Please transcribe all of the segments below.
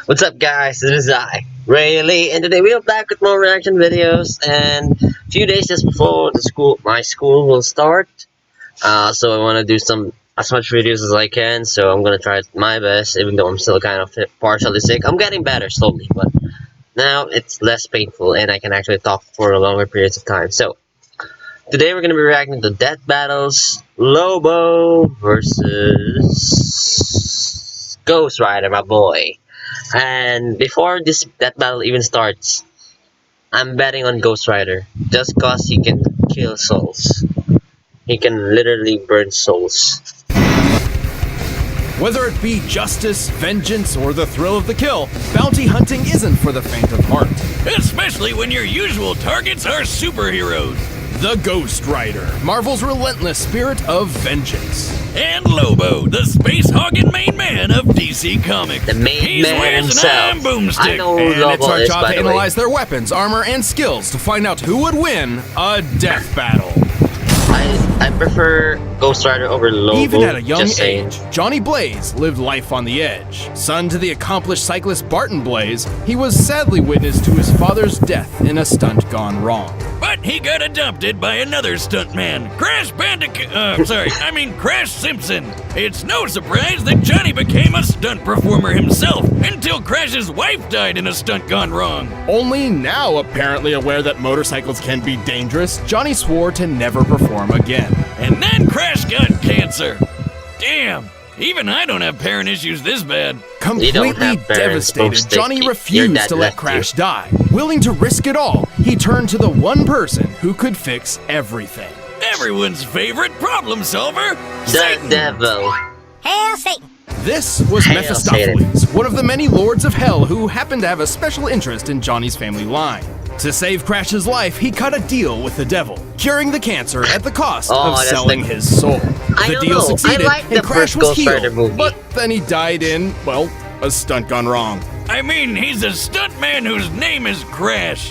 What's up, guys? This is I, Rayleigh, and today we are back with more reaction videos. And a few days just before my school will start, so I want to do as much videos as I can. So I'm gonna try my best, even though I'm still kind of partially sick. I'm getting better slowly, but now it's less painful, and I can actually talk for longer periods of time. So today we're gonna be reacting to Death Battles, Lobo versus Ghost Rider, my boy. And before that battle even starts, I'm betting on Ghost Rider just cause he can kill souls. He can literally burn souls. Whether it be justice, vengeance, or the thrill of the kill, bounty hunting isn't for the faint of heart. Especially when your usual targets are superheroes. The Ghost Rider, Marvel's relentless spirit of vengeance. And Lobo, the space-hogging main man of DC Comics. The main He's man wearing himself. an iron boomstick. I know who And Lobo it's our is, job by to the way. analyze their weapons, armor, and skills to find out who would win a death battle. I prefer Ghost Rider over Lobo. Even at a young just saying. age, Johnny Blaze lived life on the edge. Son to the accomplished cyclist Barton Blaze, he was sadly witness to his father's death in a stunt gone wrong. But he got adopted by another stuntman, Crash Crash Simpson. It's no surprise that Johnny became a stunt performer himself until Crash's wife died in a stunt gone wrong. Only now apparently aware that motorcycles can be dangerous, Johnny swore to never perform again. And then Crash got cancer. Damn, even I don't have parent issues this bad. Completely have parents, devastated, boomstick. Johnny Your refused dad to let left Crash die. Willing to risk it all, he turned to the one person who could fix everything. Everyone's favorite problem solver, The Satan. devil. Hail Satan! This was Hail Mephistopheles, one of the many lords of hell who happened to have a special interest in Johnny's family line. To save Crash's life, he cut a deal with the devil, curing the cancer at the cost of that's selling the- his soul. I The don't deal know. succeeded, I like the and Crash first was Ghost Rider healed, movie. but then he died in, well, a stunt gone wrong. I mean, he's a stuntman whose name is Crash.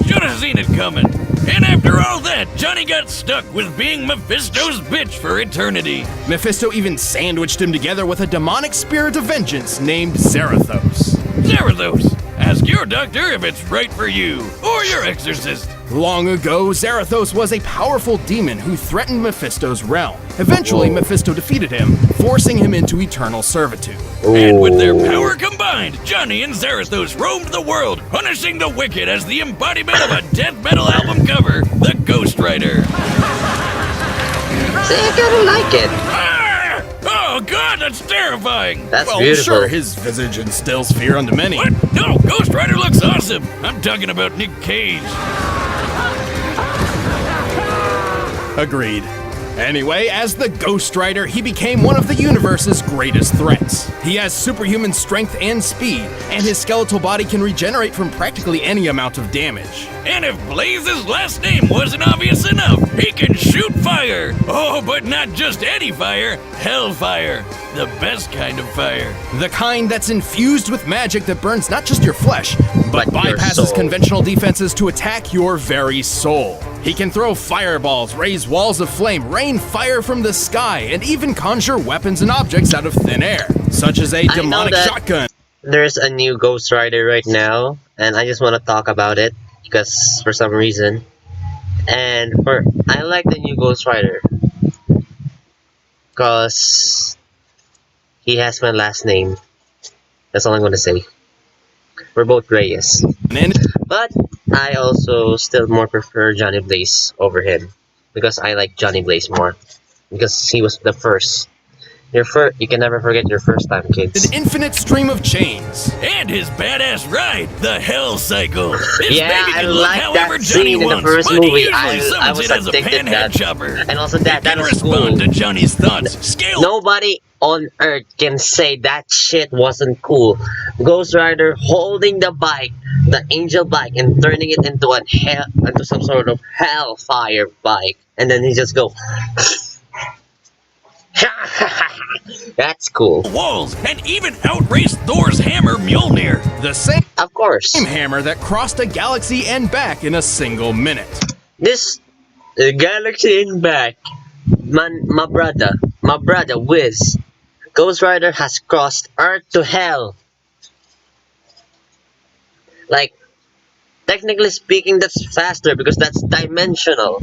Should have seen it coming. And after all that, Johnny got stuck with being Mephisto's bitch for eternity. Mephisto even sandwiched him together with a demonic spirit of vengeance named Zarathos. Zarathos, ask your doctor if it's right for you, or your exorcist. Long ago, Zarathos was a powerful demon who threatened Mephisto's realm. Eventually, Whoa. Mephisto defeated him, forcing him into eternal servitude. And with their power combined, Johnny and Zarathos roamed the world, punishing the wicked as the embodiment of a death metal album cover, The Ghost Rider. See, I kinda like it. Ah! Oh god, that's terrifying! That's Well, beautiful. sure, his visage instills fear unto many. What? No, Ghost Rider looks awesome! I'm talking about Nick Cage. Agreed. Anyway, as the Ghost Rider, he became one of the universe's greatest threats. He has superhuman strength and speed, and his skeletal body can regenerate from practically any amount of damage. And if Blaze's last name wasn't obvious enough, he can shoot fire! Oh, but not just any fire, hellfire. The best kind of fire. The kind that's infused with magic that burns not just your flesh, but But your bypasses soul. conventional defenses to attack your very soul. He can throw fireballs, raise walls of flame, rain fire from the sky, and even conjure weapons and objects out of thin air, such as a know demonic that- shotgun. There's a new Ghost Rider right now, and I just want to talk about it because for some reason. I like the new Ghost Rider because he has my last name. That's all I'm gonna say. We're both Reyes, And but I also still more prefer Johnny Blaze over him because I like Johnny Blaze more because he was the first. You can never forget your first time, kids. an infinite stream of chains. And his badass ride, the Hell Cycle. This Yeah, baby I can look like however that Johnny scene in the wants, first but movie. he usually I summons was it as a addicted to panhead that. chopper. And also that Can was respond cool. to Johnny's thoughts. Scale. Nobody on earth can say that shit wasn't cool. Ghost Rider holding the bike, the angel bike, and turning it into into some sort of hellfire bike, and then he just go. That's cool. Walls and even outraced Thor's hammer Mjolnir. The same Of course. hammer that crossed a galaxy and back in a single minute. This galaxy in back, my brother, Wiz. Ghost Rider has crossed Earth to hell Like, technically speaking, that's faster because that's dimensional.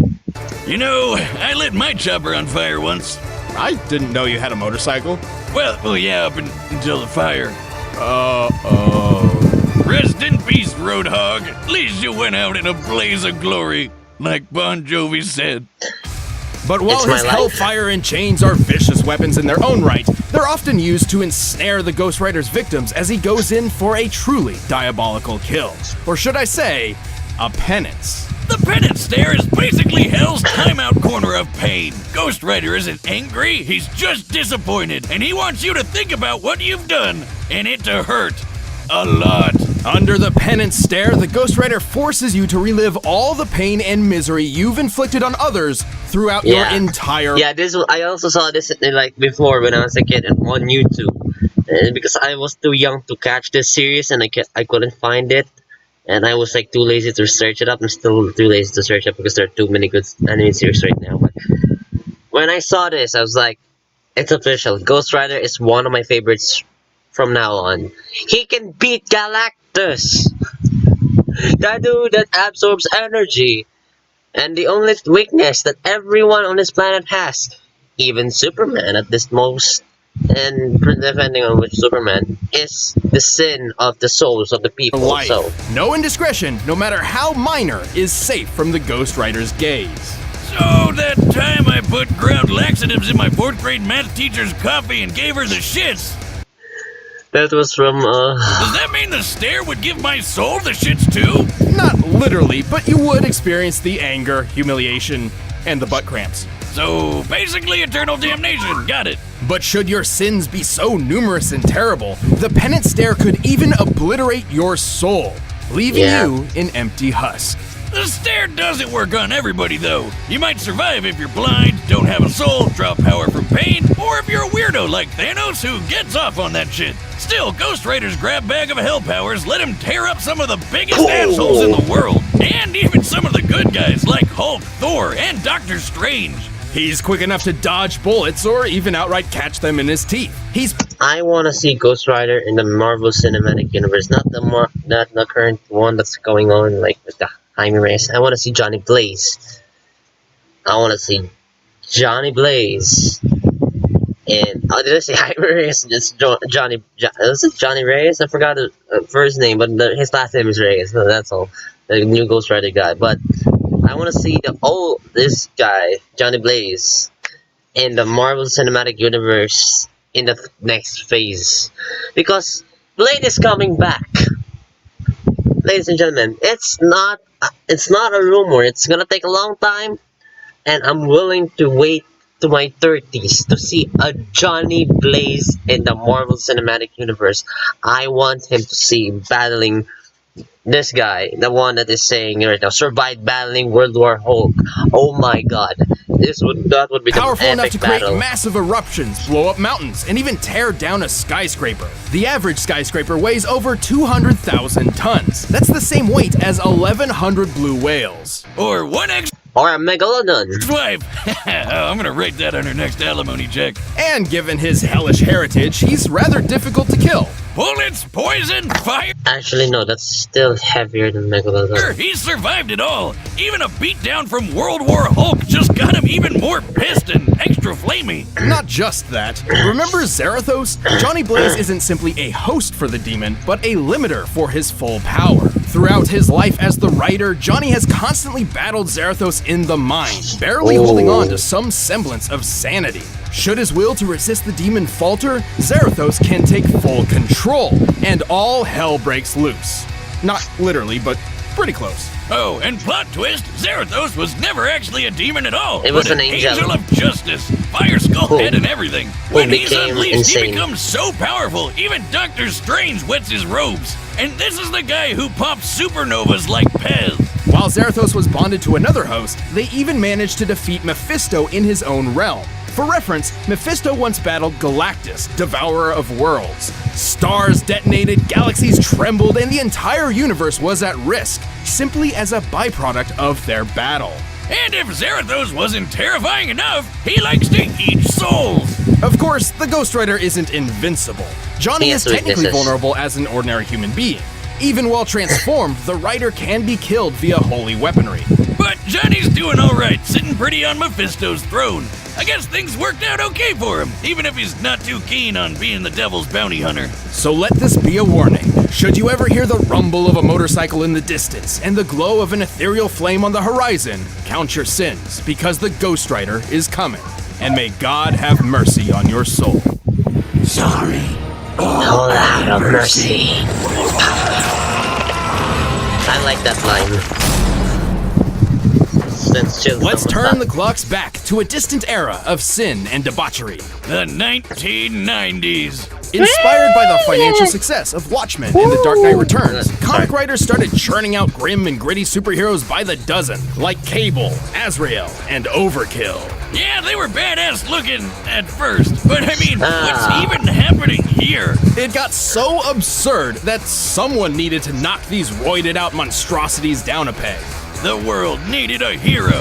You know, I lit my chopper on fire once. I didn't know you had a motorcycle. Well, yeah, until the fire. Uh-oh. Rest in peace, Roadhog. At least you went out in a blaze of glory, like Bon Jovi said. But while It's my his life. hellfire and chains are vicious weapons in their own right, they're often used to ensnare the Ghost Rider's victims as he goes in for a truly diabolical kill. Or should I say, a penance. The penance stare is basically hell's timeout corner of pain. Ghost Rider isn't angry, he's just disappointed, and he wants you to think about what you've done, and it to hurt. A lot. Under the penance stare, the Ghost Rider forces you to relive all the pain and misery you've inflicted on others throughout your entire... Yeah, I also saw this like before when I was a kid on YouTube, and because I was too young to catch this series and I couldn't find it, and I was like too lazy to search it up. I'm still too lazy to search it because there are too many good anime series right now. But when I saw this, I was like, it's official. Ghost Rider is one of my favorites from now on. He can beat Galactus, that dude that absorbs energy. And the only weakness that everyone on this planet has, even Superman at this most, and depending on which Superman, is the sin of the souls of the people. life. So, No indiscretion, no matter how minor, is safe from the Ghost Rider's gaze. So that time I put ground laxatives in my 4th grade math teacher's coffee and gave her the shits. that was from, Does that mean the stare would give my soul the shits too? Not literally, but you would experience the anger, humiliation, and the butt cramps. So basically eternal damnation, got it. But should your sins be so numerous and terrible, the penance stare could even obliterate your soul, leaving Yeah. you an empty husk. The stare doesn't work on everybody though. You might survive if you're blind, don't have a soul, draw power from pain, or if you're a weirdo like Thanos who gets off on that shit. Still, Ghost Rider's grab bag of hell powers let him tear up some of the biggest assholes in the world, and even some of the good guys like Hulk, Thor, and Doctor Strange. He's quick enough to dodge bullets or even outright catch them in his teeth. He's I want to see Ghost Rider in the Marvel Cinematic Universe, not the current one that's going on, like with the Jaime Reyes. I want to see Johnny Blaze. I want to see Johnny Blaze. And did I say Jaime Reyes? It's Johnny. Was it Johnny Reyes? I forgot the first name, but his last name is Reyes. So that's all. The new Ghost Rider guy. But I want to see this guy, Johnny Blaze, in the Marvel Cinematic Universe in the next phase, because Blade is coming back. Ladies and gentlemen, it's not a rumor. It's gonna take a long time, and I'm willing to wait to my 30s to see a Johnny Blaze in the Marvel Cinematic Universe. I want him to see battling this guy, the one that is saying right now, survived battling World War Hulk. Oh my God, that would be the powerful enough epic to create battle. massive eruptions, blow up mountains, and even tear down a skyscraper. The average skyscraper weighs over 200,000 tons. That's the same weight as 1,100 blue whales. Or one Or a megalodon. ex-wife. I'm gonna write that on her next alimony check. And given his hellish heritage, he's rather difficult to kill. Bullets, poison, fire. Actually, no, that's still heavier than megalodon. He's survived it all. Even a beatdown from World War Hulk just got him even more pissed and extra flamey. Not just that. Remember Zarathos? Johnny Blaze isn't simply a host for the demon, but a limiter for his full power. Throughout his life as the writer, Johnny has constantly battled Zarathos in the mind, barely holding on to some semblance of sanity. Should his will to resist the demon falter, Zarathos can take full control, and all hell breaks loose. Not literally, but pretty close. Oh, and plot twist, Zarathos was never actually a demon at all. It was but an angel. of justice, fire skull head and everything. When he's became unleashed, insane. he becomes so powerful, even Doctor Strange wets his robes. And this is the guy who pops supernovas like Pez. While Zarathos was bonded to another host, they even managed to defeat Mephisto in his own realm. For reference, Mephisto once battled Galactus, devourer of worlds. Stars detonated, galaxies trembled, and the entire universe was at risk, simply as a byproduct of their battle. And if Zarathos wasn't terrifying enough, he likes to eat souls. Of course, the Ghost Rider isn't invincible. Johnny He is has technically weaknesses. vulnerable as an ordinary human being. Even while transformed, the rider can be killed via holy weaponry. But Johnny's doing alright, sitting pretty on Mephisto's throne. I guess things worked out okay for him, even if he's not too keen on being the devil's bounty hunter. So let this be a warning. Should you ever hear the rumble of a motorcycle in the distance and the glow of an ethereal flame on the horizon, count your sins, because the Ghost Rider is coming. And may God have mercy on your soul. Sorry. All out of mercy. I like that line. Let's turn the clocks back to a distant era of sin and debauchery. The 1990s. Inspired by the financial success of Watchmen and The Dark Knight Returns, comic writers started churning out grim and gritty superheroes by the dozen, like Cable, Azrael, and Overkill. Yeah, they were badass looking at first, but I mean, what's even happening here? It got so absurd that someone needed to knock these roided out monstrosities down a peg. The world needed a hero.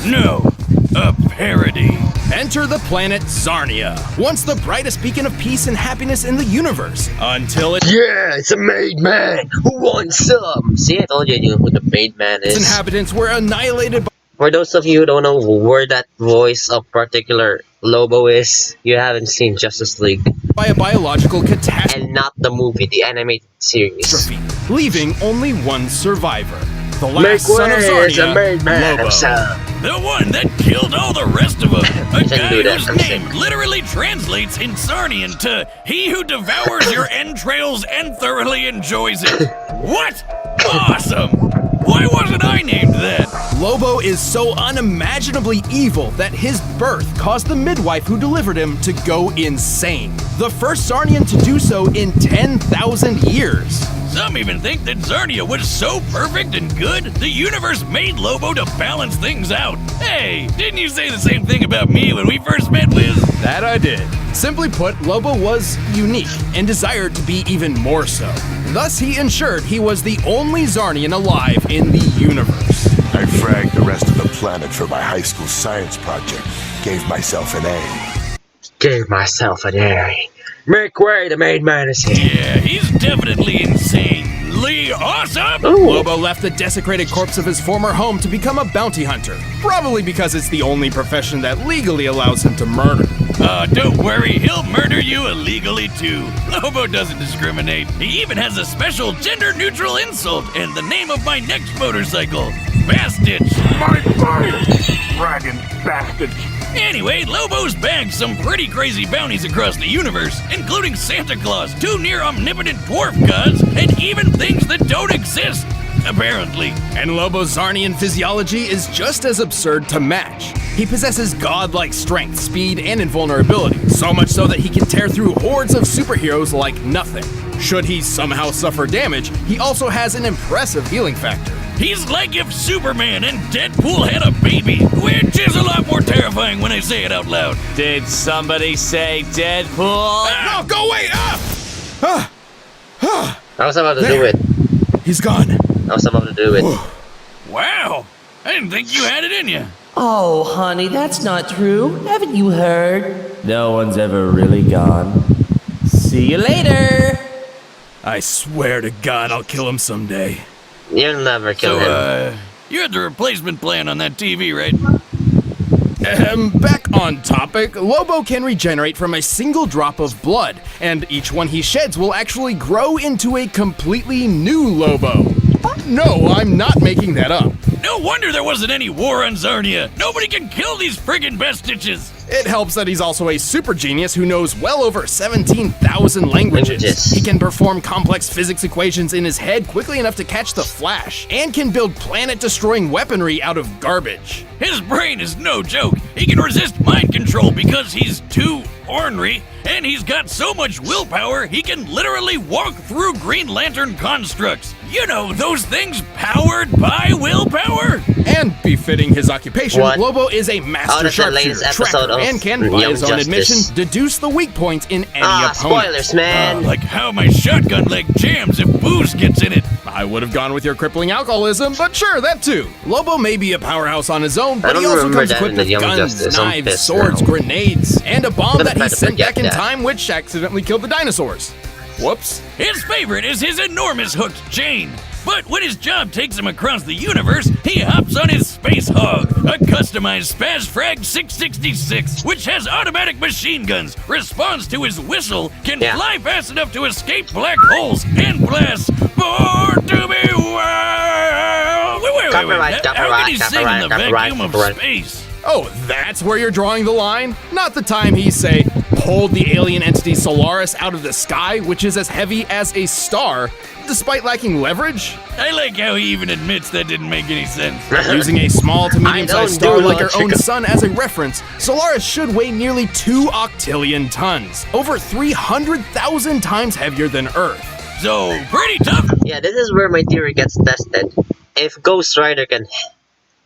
No, a parody. Enter the planet Zarnia, once the brightest beacon of peace and happiness in the universe, until its Yeah, it's a made man who wants some. See, I told you I knew who the made man is. inhabitants were annihilated For those of you who don't know where that voice of particular Lobo is, you haven't seen Justice League. by a biological catastrophe, And not the movie, the animated series. leaving only one survivor. The Make last son of way, it's a Zarnia, made man Lobo. himself. The one that killed all the rest of them. A Didn't guy do that, whose I'm name sick. literally translates in Sarnian to "he who devours your entrails and thoroughly enjoys it." What? Awesome! Why wasn't I named that? Lobo is so unimaginably evil that his birth caused the midwife who delivered him to go insane. The first Sarnian to do so in 10,000 years. Some even think that Zarnia was so perfect and good, the universe made Lobo to balance things out. Hey, didn't you say the same thing about me when we first met, Wiz? That I did. Simply put, Lobo was unique and desired to be even more so. Thus, he ensured he was the only Zarnian alive in the universe. I fragged the rest of the planet for my high school science project. Gave myself an A. Gave myself an A. Make way, the made man is here. Yeah, he's definitely insanely awesome! Ooh. Lobo left the desecrated corpse of his former home to become a bounty hunter, probably because it's the only profession that legally allows him to murder. Don't worry, he'll murder you illegally too. Lobo doesn't discriminate. He even has a special gender-neutral insult and the name of my next motorcycle, Bastich. My bike! Dragon bastard! Anyway, Lobo's bagged some pretty crazy bounties across the universe, including Santa Claus, two near-omnipotent dwarf gods, and even things that don't exist, apparently. And Lobo's Zarnian physiology is just as absurd to match. He possesses godlike strength, speed, and invulnerability, so much so that he can tear through hordes of superheroes like nothing. Should he somehow suffer damage, he also has an impressive healing factor. He's like if Superman and Deadpool had a baby, which is a lot more terrifying when I say it out loud. Did somebody say Deadpool? No, go away! I was about to do it. He's gone. I was about to do it. Wow, I didn't think you had it in you. Oh, honey, that's not true. Haven't you heard? No one's ever really gone. See you later. I swear to God I'll kill him someday. You'll never kill him. You had the replacement plan on that TV, right? Back on topic, Lobo can regenerate from a single drop of blood, and each one he sheds will actually grow into a completely new Lobo. No, I'm not making that up. No wonder there wasn't any war on Zarnia. Nobody can kill these friggin' bestitches. It helps that he's also a super genius who knows well over 17,000 languages. He can perform complex physics equations in his head quickly enough to catch the Flash, and can build planet-destroying weaponry out of garbage. His brain is no joke. He can resist mind control because he's too ornery, and he's got so much willpower he can literally walk through Green Lantern constructs. You know, those things powered by willpower. And befitting his occupation, What? Lobo is a master that's the latest sharpshooter, episode tracker, of and can, by Young his own Justice. admission, deduce the weak point in any opponent. Spoilers, man. Like how my shotgun leg jams if booze gets in it. I would have gone with your crippling alcoholism, but sure, that too. Lobo may be a powerhouse on his own, but he don't also remember comes that in equipped the with Young guns, Justice. I'm knives, pissed swords, now. grenades, and a bomb Gonna that try he to sent forget back in that. time, which accidentally killed the dinosaurs. Whoops. His favorite is his enormous hooked chain. But when his job takes him across the universe, he hops on his Space Hog, a customized Spaz Frag 666, which has automatic machine guns, responds to his whistle, can fly fast enough to escape black holes, and blasts Born to be Wild. Wait. How can he sing in the vacuum of space? Oh, that's where you're drawing the line? Not the time he, say, pulled the alien entity Solaris out of the sky, which is as heavy as a star, despite lacking leverage? I like how he even admits that didn't make any sense. Using a small to medium-sized I don't star do like our own logic. sun as a reference, Solaris should weigh nearly 2 octillion tons, over 300,000 times heavier than Earth. So, pretty tough. Yeah, this is where my theory gets tested. If Ghost Rider can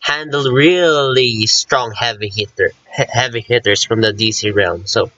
handle really strong heavy hitters from the DC realm, so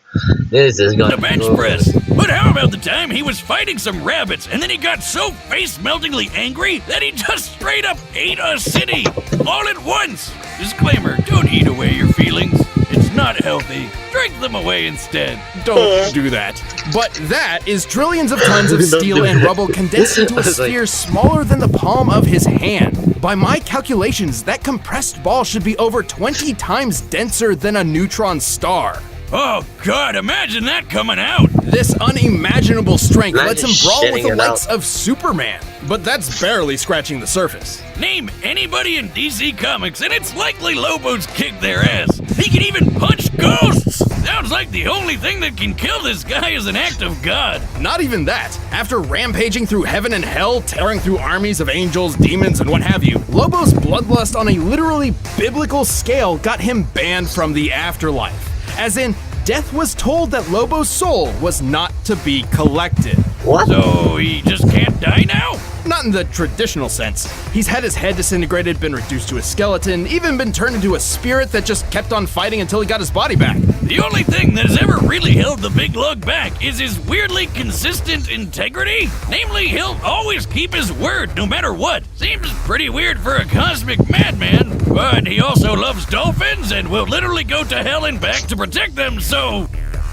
this is gonna The bench press. But how about the time he was fighting some rabbits and then he got so face-meltingly angry that he just straight up ate a city all at once? Disclaimer, don't eat away your feelings. It's not healthy. Drink them away instead. Don't do that. But that is trillions of tons of steel and rubble condensed into a sphere smaller than the palm of his hand. By my calculations, that compressed ball should be over 20 times denser than a neutron star. Oh God, imagine that coming out. This unimaginable strength Man lets him is brawl with shitting the it likes out. of Superman. But that's barely scratching the surface. Name anybody in DC Comics and it's likely Lobo's kicked their ass. He can even punch ghosts. Sounds like the only thing that can kill this guy is an act of God. Not even that. After rampaging through heaven and hell, tearing through armies of angels, demons, and what have you, Lobo's bloodlust on a literally biblical scale got him banned from the afterlife. As in, Death was told that Lobo's soul was not to be collected. What? So he just can't die now? Not in the traditional sense. He's had his head disintegrated, been reduced to a skeleton, even been turned into a spirit that just kept on fighting until he got his body back. The only thing that has ever really held the big lug back is his weirdly consistent integrity. Namely, he'll always keep his word no matter what. Seems pretty weird for a cosmic madman, but he also loves dolphins and will literally go to hell and back to protect them, so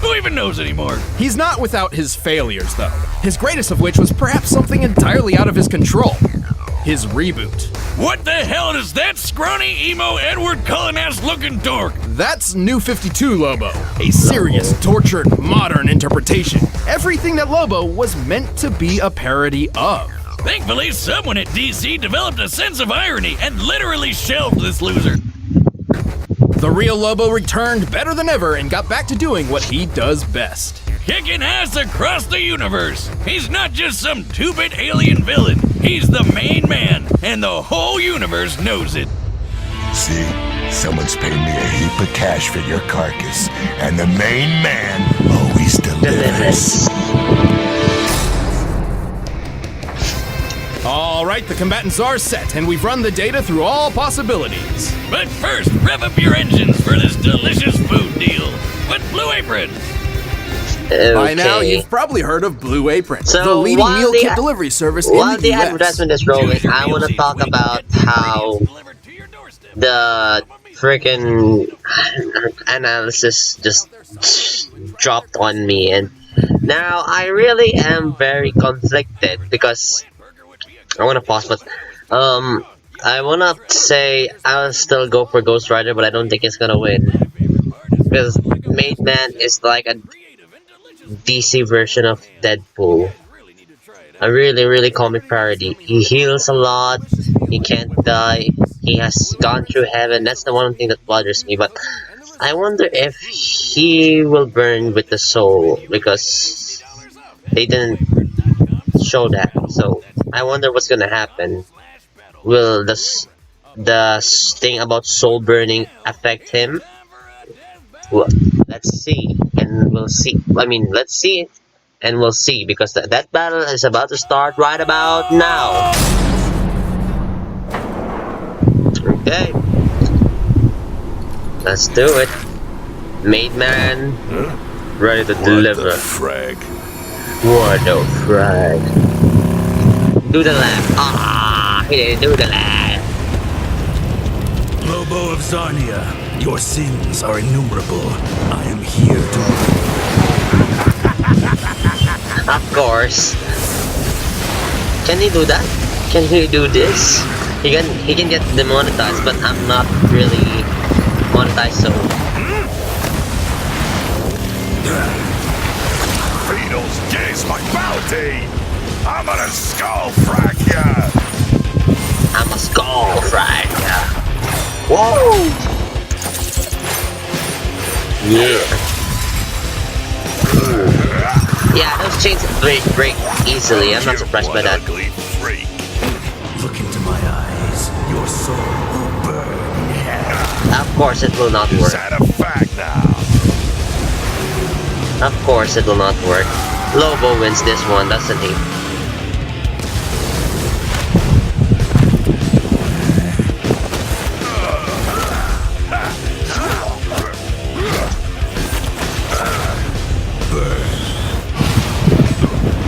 who even knows anymore? He's not without his failures, though. His greatest of which was perhaps something entirely out of his control. His reboot. What the hell is that scrawny, emo, Edward Cullen-ass looking dork? That's New 52 Lobo, a serious, tortured, modern interpretation. Everything that Lobo was meant to be a parody of. Thankfully, someone at DC developed a sense of irony and literally shelved this loser. The real Lobo returned better than ever and got back to doing what he does best. Kicking ass across the universe. He's not just some two-bit alien villain. He's the main man, and the whole universe knows it. See, someone's paying me a heap of cash for your carcass, and the main man always delivers. All right, the combatants are set, and we've run the data through all possibilities. But first, rev up your engines for this delicious food deal. With Blue Apron. Okay. By now, you've probably heard of Blue Apron, So the leading while meal the- kit delivery service in While the the US. advertisement is rolling, Choose your I want meals to talk each week about and get how ingredients delivered to your doorstep. the freaking analysis just dropped on me, and now I really am very conflicted because I want to pause, but I want to say I'll still go for Ghost Rider, but I don't think it's gonna win because Made Man is like a DC version of Deadpool. A really comic parody. He heals a lot, he can't die, he has gone through heaven. That's the one thing that bothers me, but I wonder if he will burn with the soul because they didn't show that. So I wonder what's gonna happen. Will the thing about soul burning affect him? Well, let's see, and we'll see. I mean, let's see it, and we'll see, because that battle is about to start right about now. Okay, let's do it. Made Man, ready to deliver. Frag. What the frag? Do the left. Ah, he didn't do the left. Lobo of Zarnia, your sins are innumerable. I am here to... Of course. Can he do that? Can he do this? He can get demonetized, but I'm not really monetized, so Beetles, gaze my bounty! I'm gonna skull frack ya! I'm a skull frag. Whoa! Yeah. Yeah, those chains break easily. I'm not surprised by that. Ugly freak. Look into my eyes. Your soul will burn in hell. Of course it will not Is work. that a fact now? Of course it will not work. Lobo wins this one, doesn't he?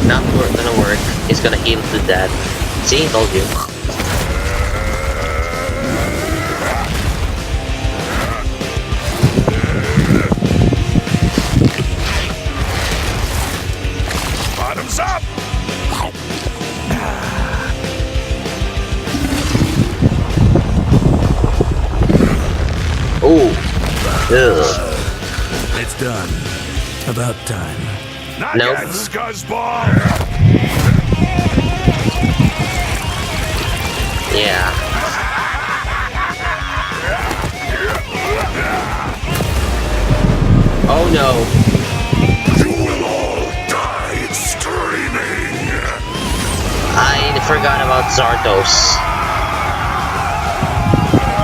Not gonna work. He's gonna heal to that. See, told you. Bottoms up! Ooh. Ugh. It's done. About time. Not Nope. yet, scuzzball! Yeah. Oh no. You will all die screaming! I forgot about Zardos.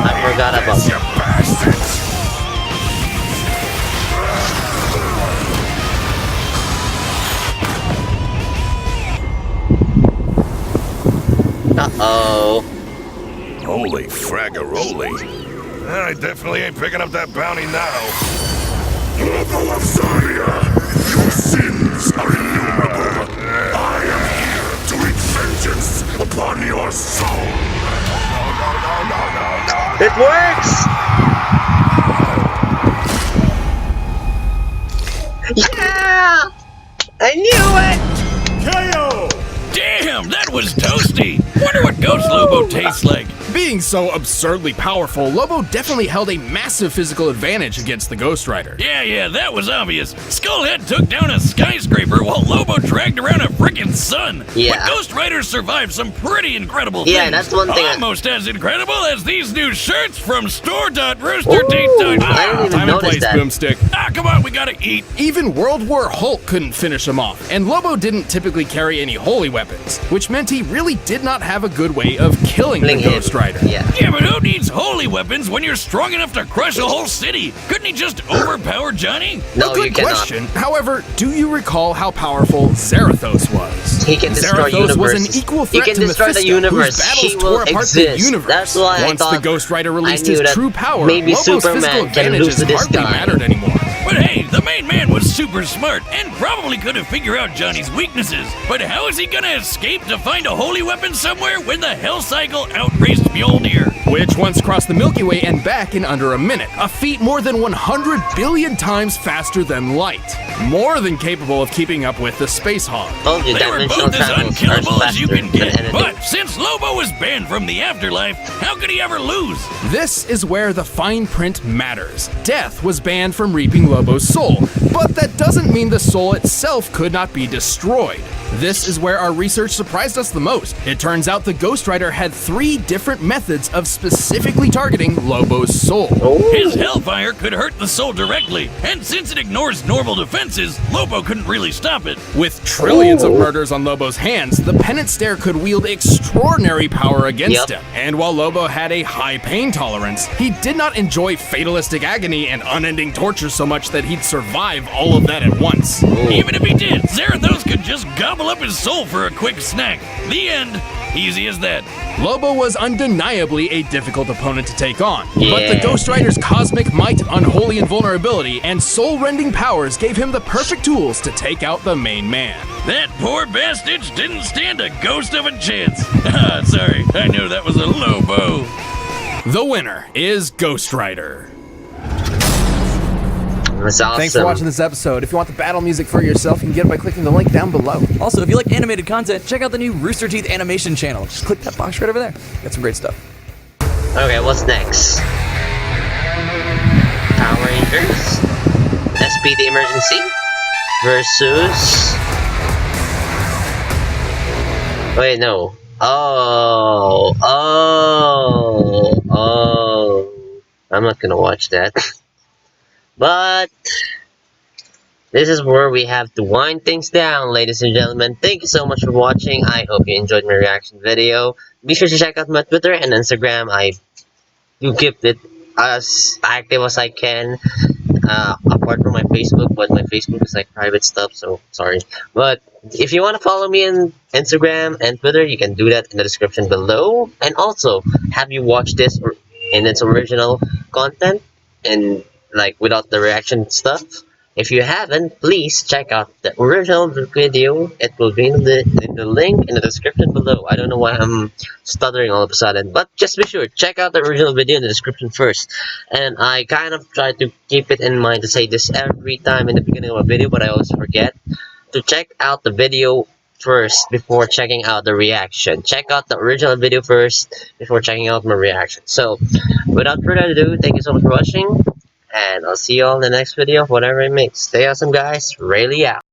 I forgot about You bastards! Uh-oh. Holy fraggaroli. I definitely ain't picking up that bounty now. Lobo of Zarnia, your sins are innumerable. I am here to wreak vengeance upon your soul. No. It works! Yeah! I knew it! KO! Damn, that was toasty! Wonder what Ghost Lobo tastes like. Being so absurdly powerful, Lobo definitely held a massive physical advantage against the Ghost Rider. Yeah, that was obvious. Skullhead took down a skyscraper while Lobo dragged around a freaking sun. Yeah. But Ghost Rider survived some pretty incredible things. Yeah, that's one thing I- Almost as incredible as these new shirts from store.roosterteeth.com. I didn't even Time and notice place, that. Boomstick. Ah, come on, we gotta eat. Even World War Hulk couldn't finish him off, and Lobo didn't typically carry any holy weapons, which meant he really did not have a good way of killing the Killing him. Ghost Rider. Yeah. Yeah, but who needs holy weapons when you're strong enough to crush a whole city? Couldn't he just overpower Johnny? No, a good you cannot. question. However, do you recall how powerful Zarathos was? He can destroy Zarathos was an universes. equal He threat can to destroy the Mephisto, universe. whose battles He tore will apart exist. the universe. That's why Once I thought the Ghost Rider released I knew his that true power, maybe Lobo's Superman physical can lose advantages to this hardly guy. mattered anymore. But hey, the main man was super smart and probably could have figured out Johnny's weaknesses. But how is he gonna escape to find a holy weapon somewhere when the Hell Cycle outraced Mjolnir? Which once crossed the Milky Way and back in under a minute, a feat more than 100 billion times faster than light. More than capable of keeping up with the Space Hog. Told you They were dimensional both as travels unkillable are as you faster can than get. anything. But since Lobo was banned from the afterlife, how could he ever lose? This is where the fine print matters. Death was banned from reaping Lobo's soul, but that doesn't mean the soul itself could not be destroyed. This is where our research surprised us the most. It turns out the Ghost Rider had 3 different methods of specifically targeting Lobo's soul. His Hellfire could hurt the soul directly, and since it ignores normal defenses, Lobo couldn't really stop it. With trillions of murders on Lobo's hands, the Penance Stare could wield extraordinary power against Yep. him. And while Lobo had a high pain tolerance, he did not enjoy fatalistic agony and unending torture so much that he'd survive all of that at once. Even if he did, Zarathos could just gobble up his soul for a quick snack. The end. Easy as that. Lobo was undeniably a difficult opponent to take on, but the Yeah. Ghost Rider's cosmic might, unholy invulnerability, and soul-rending powers gave him the perfect tools to take out the main man. That poor bastard didn't stand a ghost of a chance. Ah, sorry, I knew that was a Lobo. The winner is Ghost Rider. That's awesome. Thanks for watching this episode. If you want the battle music for yourself, you can get it by clicking the link down below. Also, if you like animated content, check out the new Rooster Teeth animation channel. Just click that box right over there. Got some great stuff. Okay, what's next? Power Rangers, SPD Emergency versus. Wait, no. Oh. I'm not gonna watch that. But this is where we have to wind things down, ladies and gentlemen. Thank you so much for watching. I hope you enjoyed my reaction video. Be sure to check out my Twitter and Instagram. I do keep it as active as I can. Apart from my Facebook, but my Facebook is like private stuff, so sorry. But if you want to follow me on Instagram and Twitter, you can do that in the description below. And also, have you watched this in its original content and like without the reaction stuff? If you haven't, please check out the original video. It will be in the link in the description below. I don't know why I'm stuttering all of a sudden, but just be sure, check out the original video in the description first. And I kind of try to keep it in mind to say this every time in the beginning of a video, but I always forget to check out the video first before checking out the reaction. Check out the original video first before checking out my reaction. So, without further ado, thank you so much for watching. And I'll see you all in the next video, whatever it makes. Stay awesome, guys. Rayleigh out.